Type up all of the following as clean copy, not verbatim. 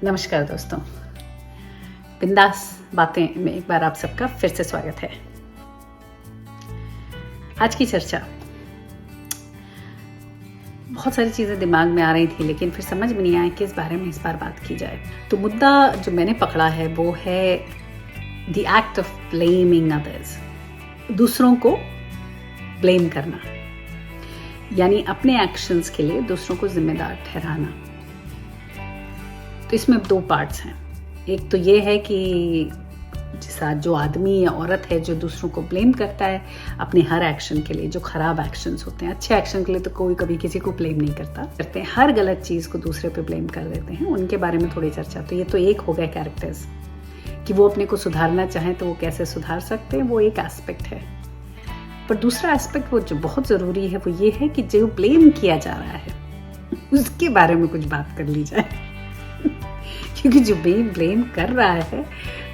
नमस्कार दोस्तों, बिंदास बातें में एक बार आप सबका फिर से स्वागत है। आज की चर्चा, बहुत सारी चीज़ें दिमाग में आ रही थी लेकिन फिर समझ में नहीं आया कि इस बारे में इस बार बात की जाए। तो मुद्दा जो मैंने पकड़ा है वो है the act of blaming others, दूसरों को ब्लेम करना, यानी अपने एक्शंस के लिए दूसरों को जिम्मेदार ठहराना। तो इसमें दो पार्ट्स हैं। एक तो ये है कि जो आदमी या औरत है जो दूसरों को ब्लेम करता है अपने हर एक्शन के लिए, जो खराब एक्शंस होते हैं। अच्छे एक्शन के लिए तो कोई कभी किसी को ब्लेम नहीं करते हैं, हर गलत चीज़ को दूसरे पे ब्लेम कर देते हैं। उनके बारे में थोड़ी चर्चा। तो ये तो एक हो गया कैरेक्टर्स, कि वो अपने को सुधारना चाहें तो वो कैसे सुधार सकते हैं, वो एक एस्पेक्ट है। पर दूसरा एस्पेक्ट वो जो बहुत ज़रूरी है वो ये है कि जो ब्लेम किया जा रहा है उसके बारे में कुछ बात कर ली जाए। क्योंकि जो ब्लेम कर रहा है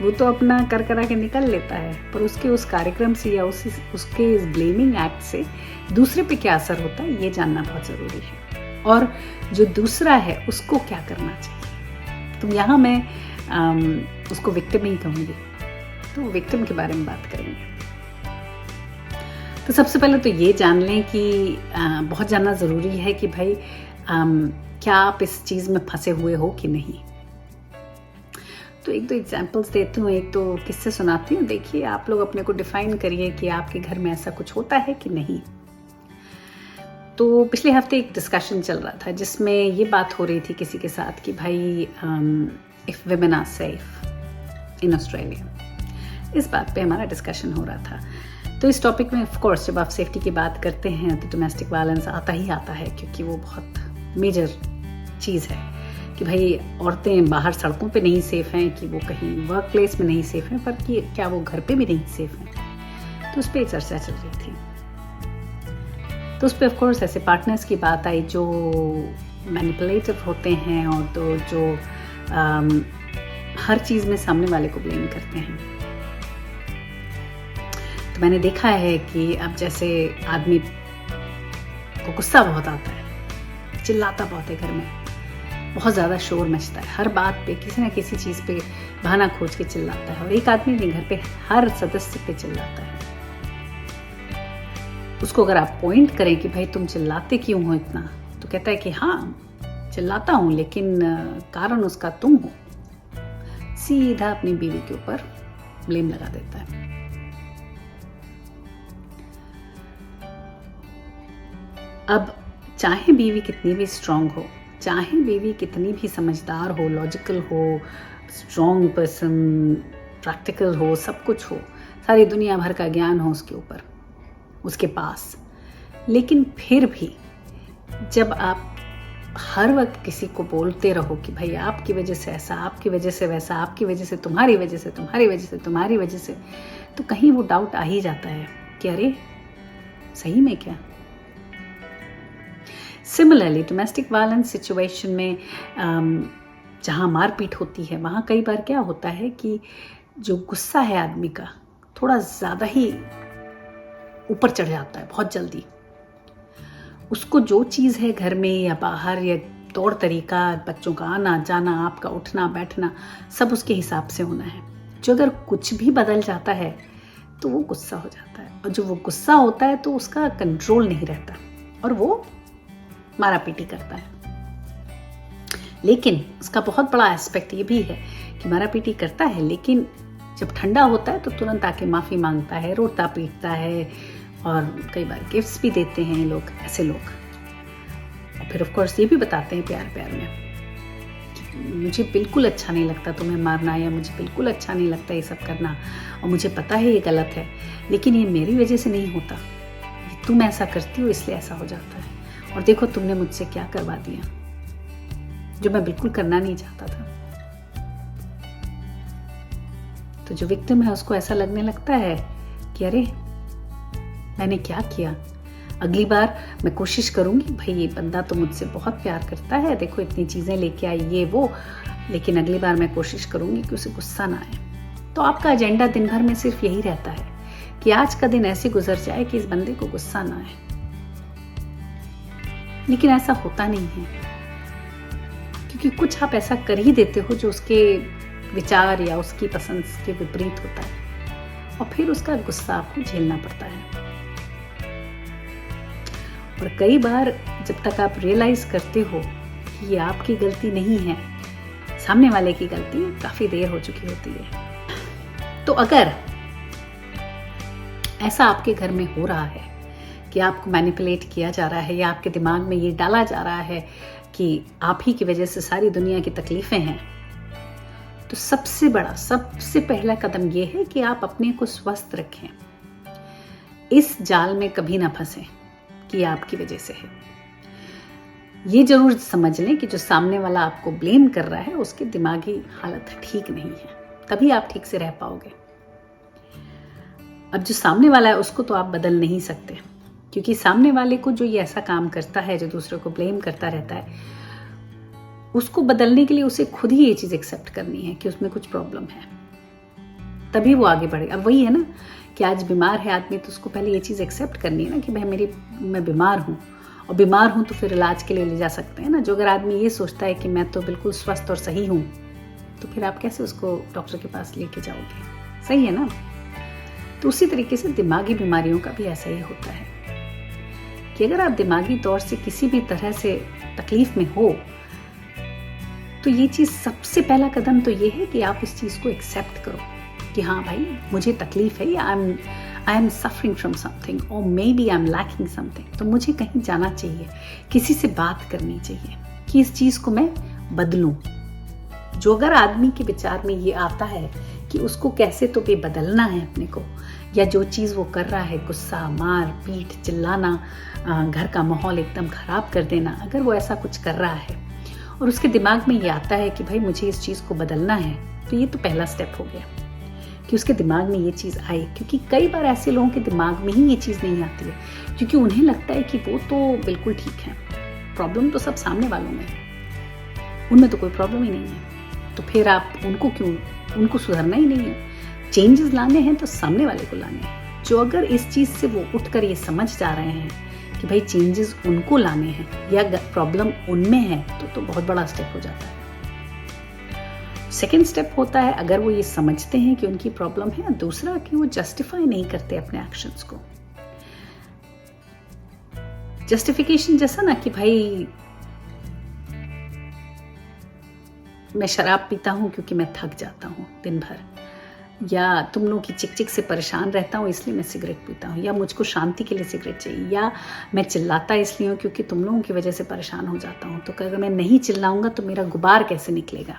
वो तो अपना कर करा के निकल लेता है, पर उसके उस कार्यक्रम से या उसके इस ब्लेमिंग एक्ट से दूसरे पे क्या असर होता है ये जानना बहुत ज़रूरी है। और जो दूसरा है उसको क्या करना चाहिए। तो यहाँ मैं उसको विक्टिम ही कहूँगी, तो विक्टिम के बारे में बात करेंगे। तो सबसे पहले तो ये जान लें कि बहुत जानना ज़रूरी है कि भाई क्या आप इस चीज़ में फंसे हुए हो कि नहीं। तो एक दो एग्जाम्पल्स देती हूँ, एक तो किससे सुनाती हूँ। देखिए, आप लोग अपने को डिफाइन करिए कि आपके घर में ऐसा कुछ होता है कि नहीं। तो पिछले हफ्ते एक डिस्कशन चल रहा था जिसमें ये बात हो रही थी किसी के साथ कि भाई if women are safe in Australia, इस बात पे हमारा डिस्कशन हो रहा था। तो इस टॉपिक में ऑफ कोर्स जब आप सेफ्टी की बात करते हैं तो डोमेस्टिक वायलेंस आता ही आता है, क्योंकि वो बहुत मेजर चीज़ है कि भाई औरतें बाहर सड़कों पे नहीं सेफ हैं, कि वो कहीं वर्क प्लेस में नहीं सेफ हैं, पर कि क्या वो घर पे भी नहीं सेफ हैं। तो उस पर चर्चा चल रही थी। तो उस पर ऑफ कोर्स ऐसे पार्टनर्स की बात आई जो मैनिपुलेटिव होते हैं और तो जो हर चीज़ में सामने वाले को ब्लेम करते हैं। तो मैंने देखा है कि अब जैसे आदमी को गुस्सा बहुत आता है, चिल्लाता बहुत है, घर में बहुत ज़्यादा शोर मचता है, हर बात पे किसी ना किसी चीज़ पे बहाना खोज के चिल्लाता है, और एक आदमी अपने घर पे हर सदस्य पे चिल्लाता है। उसको अगर आप पॉइंट करें कि भाई तुम चिल्लाते क्यों हो इतना, तो कहता है कि हाँ चिल्लाता हूँ लेकिन कारण उसका तुम हो। सीधा अपनी बीवी के ऊपर ब्लेम लगा देता है। अब चाहे बीवी कितनी भी स्ट्रांग हो, चाहे बीवी कितनी भी समझदार हो, लॉजिकल हो, स्ट्रांग पर्सन, प्रैक्टिकल हो, सब कुछ हो, सारी दुनिया भर का ज्ञान हो उसके ऊपर, उसके पास, लेकिन फिर भी जब आप हर वक्त किसी को बोलते रहो कि भाई आपकी वजह से ऐसा, आपकी वजह से वैसा, आपकी वजह से, तुम्हारी वजह से, तुम्हारी वजह से, तुम्हारी वजह से, तो कहीं वो डाउट आ ही जाता है कि अरे सही में क्या। सिमिलरली डोमेस्टिक वायलेंस सिचुएशन में जहाँ मारपीट होती है वहाँ कई बार क्या होता है कि जो गुस्सा है आदमी का थोड़ा ज़्यादा ही ऊपर चढ़ जाता है बहुत जल्दी। उसको जो चीज़ है घर में या बाहर या तौर तरीका, बच्चों का आना जाना, आपका उठना बैठना, सब उसके हिसाब से होना है। जो अगर कुछ भी बदल जाता है तो वो गुस्सा हो जाता है, और जो वो गुस्सा होता है तो उसका कंट्रोल नहीं रहता और वो मारा पीटी करता है। लेकिन उसका बहुत बड़ा एस्पेक्ट ये भी है कि मारा पीटी करता है, लेकिन जब ठंडा होता है तो तुरंत आके माफ़ी मांगता है, रोता पीटता है, और कई बार गिफ्ट्स भी देते हैं लोग, ऐसे लोग। और फिर ऑफ कोर्स ये भी बताते हैं प्यार प्यार में कि मुझे बिल्कुल अच्छा नहीं लगता तुम्हें मारना, या मुझे बिल्कुल अच्छा नहीं लगता ये सब करना, और मुझे पता है ये गलत है, लेकिन ये मेरी वजह से नहीं होता, ये तुम ऐसा करती हो इसलिए ऐसा हो जाता है, और देखो तुमने मुझसे क्या करवा दिया जो मैं बिल्कुल करना नहीं चाहता था। तो जो विक्टिम है उसको ऐसा लगने लगता है कि अरे मैंने क्या किया, अगली बार मैं कोशिश करूंगी, भाई ये बंदा तो मुझसे बहुत प्यार करता है, देखो इतनी चीज़ें लेके आई ये वो, लेकिन अगली बार मैं कोशिश करूंगी कि उसे गुस्सा ना आए। तो आपका एजेंडा दिन भर में सिर्फ यही रहता है कि आज का दिन ऐसे गुजर जाए कि इस बंदे को गुस्सा ना आए। लेकिन ऐसा होता नहीं है, क्योंकि कुछ आप ऐसा कर ही देते हो जो उसके विचार या उसकी पसंद के विपरीत होता है, और फिर उसका गुस्सा आपको झेलना पड़ता है। और कई बार जब तक आप रियलाइज करते हो कि ये आपकी गलती नहीं है, सामने वाले की गलती, काफी देर हो चुकी होती है। तो अगर ऐसा आपके घर में हो रहा है कि आपको मैनिपुलेट किया जा रहा है, या आपके दिमाग में ये डाला जा रहा है कि आप ही की वजह से सारी दुनिया की तकलीफें हैं, तो सबसे पहला कदम ये है कि आप अपने को स्वस्थ रखें। इस जाल में कभी ना फंसें कि आपकी वजह से है। ये जरूर समझ लें कि जो सामने वाला आपको ब्लेम कर रहा है उसकी दिमागी हालत ठीक नहीं है, तभी आप ठीक से रह पाओगे। अब जो सामने वाला है उसको तो आप बदल नहीं सकते, क्योंकि सामने वाले को जो ये ऐसा काम करता है, जो दूसरे को ब्लेम करता रहता है, उसको बदलने के लिए उसे खुद ही ये चीज एक्सेप्ट करनी है कि उसमें कुछ प्रॉब्लम है, तभी वो आगे बढ़े। अब वही है ना कि आज बीमार है आदमी, तो उसको पहले ये चीज एक्सेप्ट करनी है ना कि भाई मैं बीमार हूँ, और बीमार हूं तो फिर इलाज के लिए ले जा सकते हैं ना। जो अगर आदमी ये सोचता है कि मैं तो बिल्कुल स्वस्थ और सही हूं, तो फिर आप कैसे उसको डॉक्टर के पास लेके जाओगे? सही है ना? तो उसी तरीके से दिमागी बीमारियों का भी ऐसा ही होता है कि अगर आप दिमागी तौर से किसी भी तरह से तकलीफ में हो, तो ये चीज सबसे पहला कदम तो ये है कि आप इस चीज को एक्सेप्ट करो कि हाँ भाई मुझे तकलीफ है, या I am suffering from something, और maybe I am lacking something. तो मुझे कहीं जाना चाहिए, किसी से बात करनी चाहिए कि इस चीज को मैं बदलूं। जो अगर आदमी के विचार में ये आता है कि उसको कैसे तो भी बदलना है अपने को, या जो चीज वो कर रहा है, गुस्सा, मार पीट, चिल्लाना, घर का माहौल एकदम खराब कर देना, अगर वो ऐसा कुछ कर रहा है और उसके दिमाग में ये आता है कि भाई मुझे इस चीज को बदलना है, तो ये तो पहला स्टेप हो गया कि उसके दिमाग में ये चीज आई। क्योंकि कई बार ऐसे लोगों के दिमाग में ही ये चीज नहीं आती है, क्योंकि उन्हें लगता है कि वो तो बिल्कुल ठीक है, प्रॉब्लम तो सब सामने वालों में है, उनमें तो कोई प्रॉब्लम ही नहीं है। तो फिर आप उनको सुधरना ही नहीं है, चेंजेस लाने हैं तो सामने वाले को लाने हैं। जो अगर इस चीज से वो उठकर ये समझ जा रहे हैं कि भाई चेंजेस उनको लाने हैं या प्रॉब्लम उनमें है, तो बहुत बड़ा स्टेप हो जाता है। सेकेंड स्टेप होता है, अगर वो ये समझते हैं कि उनकी प्रॉब्लम है, दूसरा कि वो जस्टिफाई नहीं करते अपने एक्शंस को। जस्टिफिकेशन जैसा ना कि भाई मैं शराब पीता हूं क्योंकि मैं थक जाता हूं दिन भर, या तुम लोगों की चिक से परेशान रहता हूं इसलिए मैं सिगरेट पीता हूं, या मुझको शांति के लिए सिगरेट चाहिए, या मैं चिल्लाता इसलिए हूं क्योंकि तुम लोगों की वजह से परेशान हो जाता हूं, तो अगर मैं नहीं चिल्लाऊंगा तो मेरा गुबार कैसे निकलेगा।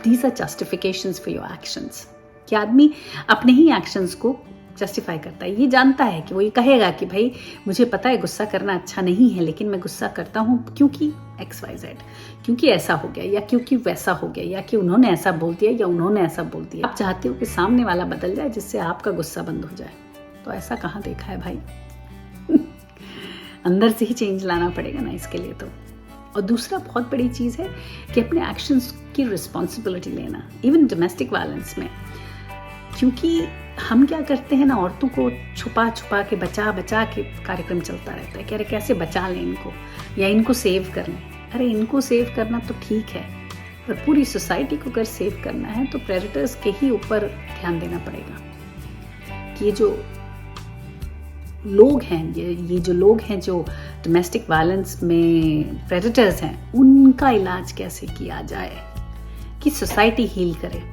These are justifications for your actions। कि आदमी अपने ही एक्शंस को जस्टिफाई करता है। ये जानता है कि वो ये कहेगा कि भाई मुझे पता है गुस्सा करना अच्छा नहीं है, लेकिन मैं गुस्सा करता हूँ क्योंकि XYZ, क्योंकि ऐसा हो गया, या क्योंकि वैसा हो गया, या कि उन्होंने ऐसा बोल दिया, या उन्होंने ऐसा बोल दिया। आप चाहते हो कि सामने वाला बदल जाए जिससे आपका गुस्सा बंद हो जाए, तो ऐसा कहाँ देखा है भाई? अंदर से ही चेंज लाना पड़ेगा ना इसके लिए। तो और दूसरा बहुत बड़ी चीज है कि अपने एक्शंस की रिस्पॉन्सिबिलिटी लेना, इवन डोमेस्टिक वायलेंस में। क्योंकि हम क्या करते हैं ना, औरतों को छुपा छुपा के बचा के कार्यक्रम चलता रहता है कि अरे कैसे बचा लें इनको, या इनको सेव कर लें। अरे इनको सेव करना तो ठीक है, पर पूरी सोसाइटी को अगर सेव करना है तो प्रेडेटर्स के ही ऊपर ध्यान देना पड़ेगा कि ये जो लोग हैं, ये जो लोग हैं जो डोमेस्टिक वायलेंस में प्रेडेटर्स हैं, उनका इलाज कैसे किया जाए कि सोसाइटी हील करे।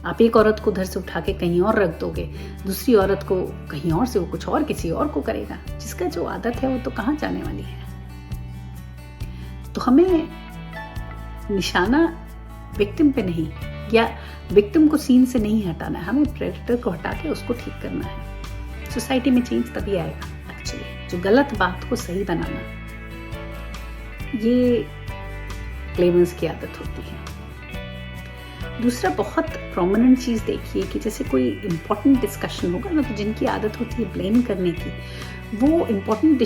आप एक औरत को उधर से उठा के कहीं और रख दोगे, दूसरी औरत को कहीं और से वो कुछ और किसी और को करेगा, जिसका जो आदत है वो तो कहाँ जाने वाली है। तो हमें निशाना विक्टिम पे नहीं, या विक्टिम को सीन से नहीं हटाना है, हमें प्रेडेटर को हटा के उसको ठीक करना है। सोसाइटी में चेंज तभी आएगा एक्चुअली, जो गलत बात को सही बनाना, ये ब्लेमर्स की आदत होती है। दूसरा बहुत प्रोमिनेंट चीज देखिए कि जैसे कोई इंपॉर्टेंट डिस्कशन होगा ना, तो जिनकी आदत होती है ब्लेम करने की, वो इंपॉर्टेंट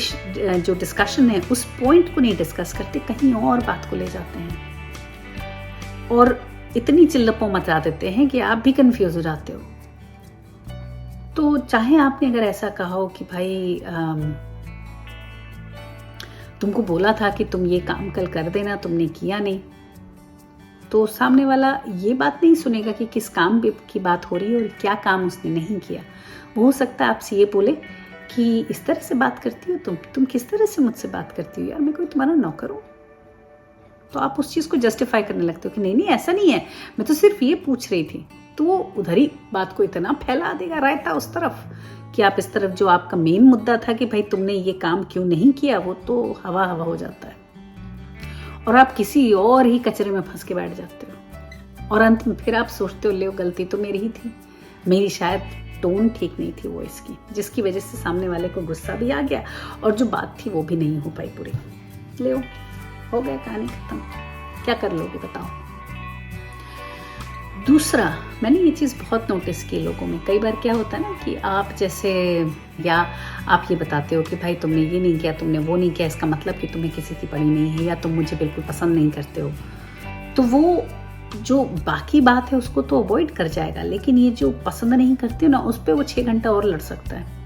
जो डिस्कशन है उस पॉइंट को नहीं डिस्कस करते, कहीं और बात को ले जाते हैं और इतनी चिल्लपों मचा देते हैं कि आप भी कंफ्यूज हो जाते हो। तो चाहे आपने अगर ऐसा कहा हो कि भाई तुमको बोला था कि तुम ये काम कल कर देना, तुमने किया नहीं। तो सामने वाला ये बात नहीं सुनेगा कि किस काम की बात हो रही है और क्या काम उसने नहीं किया। वो हो सकता है आपसे ये बोले कि इस तरह से बात करती हो तुम किस तरह से मुझसे बात करती हो यार, मैं कोई तुम्हारा नौकर हूँ। तो आप उस चीज़ को जस्टिफाई करने लगते हो कि नहीं ऐसा नहीं है, मैं तो सिर्फ ये पूछ रही थी। तो वो उधर ही बात को इतना फैला देगा रायता उस तरफ कि आप इस तरफ जो आपका मेन मुद्दा था कि भाई तुमने ये काम क्यों नहीं किया, वो तो हवा हवा हो जाता है और आप किसी और ही कचरे में फंस के बैठ जाते हो। और अंत में फिर आप सोचते हो ले गलती तो मेरी ही थी, मेरी शायद टोन ठीक नहीं थी वॉइस की, जिसकी वजह से सामने वाले को गुस्सा भी आ गया और जो बात थी वो भी नहीं हो पाई पूरी। ले हो गया, कहानी खत्म। क्या कर लोगे बताओ। दूसरा, मैंने ये चीज़ बहुत नोटिस की लोगों में। कई बार क्या होता है ना कि आप जैसे, या आप ये बताते हो कि भाई तुमने ये नहीं किया, तुमने वो नहीं किया, इसका मतलब कि तुम्हें किसी की पड़ी नहीं है या तुम मुझे बिल्कुल पसंद नहीं करते हो। तो वो जो बाकी बात है उसको तो अवॉइड कर जाएगा, लेकिन ये जो पसंद नहीं करते हो ना, उस पर वो 6 घंटा और लड़ सकता है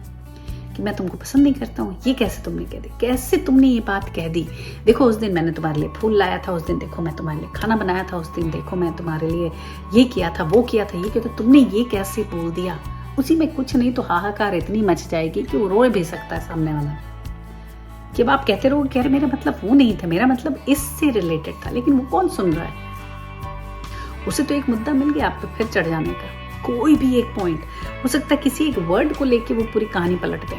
कि मैं तुमको पसंद नहीं करता हूँ। ये कैसे तुमने कह दी, कैसे तुमने ये बात कह दी। देखो उस दिन मैंने तुम्हारे लिए फूल लाया था, उस दिन देखो मैं तुम्हारे लिए खाना बनाया था, उस दिन देखो मैं तुम्हारे लिए ये किया था, वो किया था, ये किया था, तुमने ये कैसे बोल दिया। उसी में कुछ नहीं तो हाहाकार इतनी मच जाएगी कि वो रो भी सकता है सामने वाला। कि अब आप कहते रहो कि यार मेरा मतलब वो नहीं था, मेरा मतलब इससे रिलेटेड था, लेकिन वो कौन सुन रहा है। उसे तो एक मुद्दा मिल गया आप पे फिर चढ़ जाने का। कोई भी एक पॉइंट हो सकता है, किसी एक वर्ड को लेके वो पूरी कहानी पलट दे।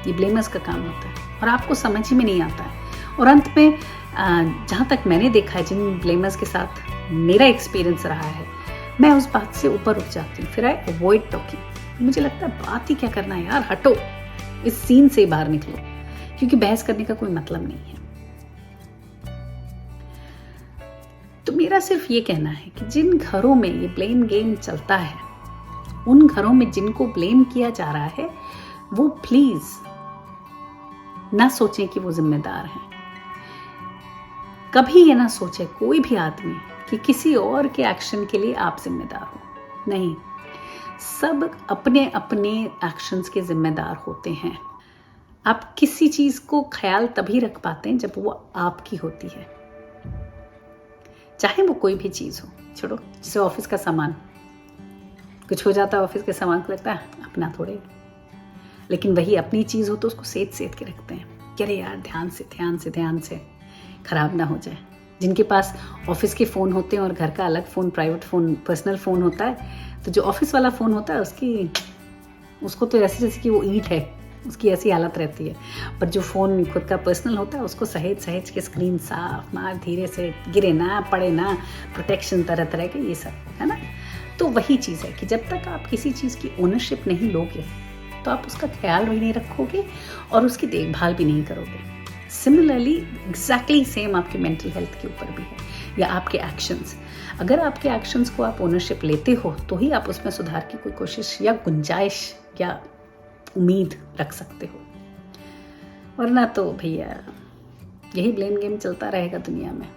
ये ब्लेमर्स का काम होता है और आपको समझ ही में नहीं आता है। और अंत में जहां तक मैंने देखा है, जिन ब्लेमर्स के साथ मेरा एक्सपीरियंस रहा है, मैं उस बात से ऊपर उठ जाती हूँ। फिर आई अवॉइड टॉकिंग। मुझे लगता है बात ही क्या करना है यार, हटो, इस सीन से बाहर निकलो, क्योंकि बहस करने का कोई मतलब नहीं है। तो मेरा सिर्फ ये कहना है कि जिन घरों में ये ब्लेम गेम चलता है, उन घरों में जिनको ब्लेम किया जा रहा है, वो प्लीज ना सोचें कि वो जिम्मेदार हैं। कभी ये ना सोचे कोई भी आदमी कि किसी और के एक्शन के लिए आप जिम्मेदार हो। नहीं, सब अपने अपने एक्शंस के जिम्मेदार होते हैं। आप किसी चीज को ख्याल तभी रख पाते हैं जब वो आपकी होती है, चाहे वो कोई भी चीज हो। छोड़ो, जैसे ऑफिस का सामान, कुछ हो जाता है ऑफिस के सामान को लगता है अपना थोड़े, लेकिन वही अपनी चीज हो तो उसको सेध के रखते हैं कि अरे यार ध्यान से खराब ना हो जाए। जिनके पास ऑफिस के फ़ोन होते हैं और घर का अलग phone, private phone, personal phone होता है, तो जो ऑफिस वाला फ़ोन होता है उसको तो ऐसे जैसे कि वो ईंट है, उसकी ऐसी हालत रहती है। पर जो फ़ोन खुद का पर्सनल होता है उसको सहेज के स्क्रीन साफ मार, धीरे से गिरे ना, पड़े ना, प्रोटेक्शन तरह तरह के, ये सब है ना। तो वही चीज़ है कि जब तक आप किसी चीज़ की ओनरशिप नहीं लोगे तो आप उसका ख्याल भी नहीं रखोगे और उसकी देखभाल भी नहीं करोगे। सिमिलरली एग्जैक्टली सेम आपके मेंटल हेल्थ के ऊपर भी है, या आपके एक्शंस। अगर आपके एक्शंस को आप ओनरशिप लेते हो तो ही आप उसमें सुधार की कोई कोशिश या गुंजाइश या उम्मीद रख सकते हो, वरना तो भैया यही ब्लेम गेम चलता रहेगा दुनिया में।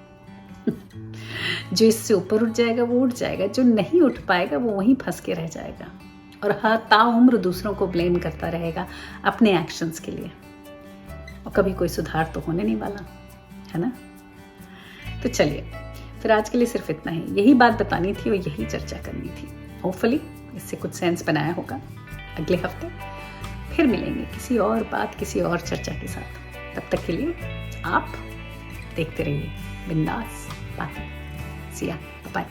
जो इससे ऊपर उठ जाएगा वो उठ जाएगा, जो नहीं उठ पाएगा वो वहीं फंस के रह जाएगा और हर ताउम्र दूसरों को ब्लेम करता रहेगा अपने एक्शंस के लिए, और कभी कोई सुधार तो होने नहीं वाला है ना। तो चलिए, फिर आज के लिए सिर्फ इतना ही, यही बात बतानी थी और यही चर्चा करनी थी। होपफुली इससे कुछ सेंस बनाया होगा। अगले हफ्ते फिर मिलेंगे किसी और बात, किसी और चर्चा के साथ। तब तक के लिए आप देखते रहिए बिंदास बातें। सिया, बाय।